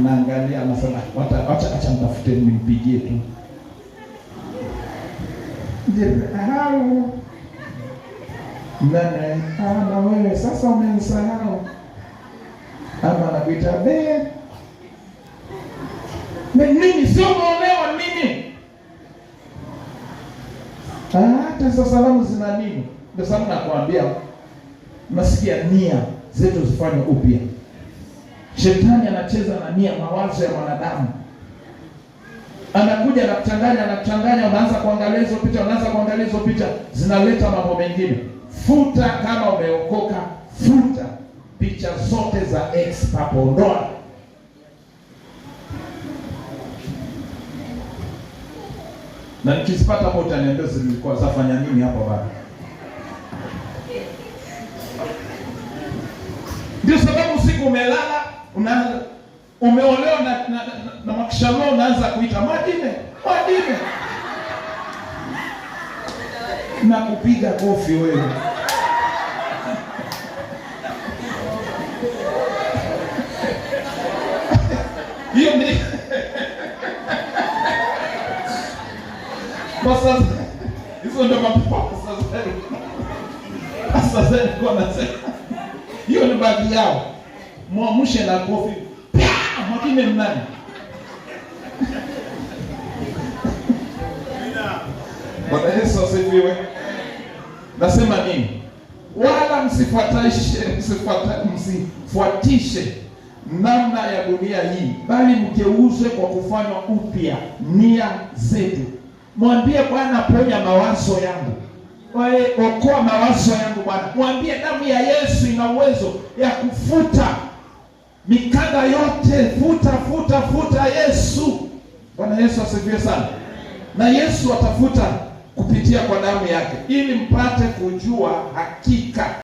naangalia, anasema acha mtafute nimpigie tu. Hao nane na wewe sasa umenisahau, ama nakuita mimi sio muolewa mimi. Hata sasa salamu zina nini? Ndio sababu nakwambia, nasikia nia zetu zifanye upya. Shetani anacheza na nia, mawazo ya mwanadamu. Anakuja anakuchanganya, unaanza kuangalia hizo picha, zinaleta mambo mengine. Futa kama umeokoka, futa picha zote za ex papo, ondoa. Na nikizipata hapo utaniambia zilikuwa zafanya nini hapo bado. Ndio sababu siku umelala, umeolewa na makishalo, unaanza kuita Madime na kupiga kofi wewe. Hiyo ni sasa, hizo ndio mambo sasa kwa nasema. Hiyo ni baadhi yao. Muamshe na kofi. Mwingine mnani? Bwana Yesu asifiwe. Nasema nini? Wala msifuatishe namna ya dunia hii, bali mgeuzwe kwa kufanywa upya nia zetu. Mwambie Bwana, ponya mawazo yangu. Okoa mawazo yangu Bwana. Mwambie damu ya Yesu ina uwezo ya kufuta mikanda yote. Futa Yesu. Bwana Yesu asifiwe sana. Na Yesu atafuta kupitia kwa damu yake, ili mpate kujua hakika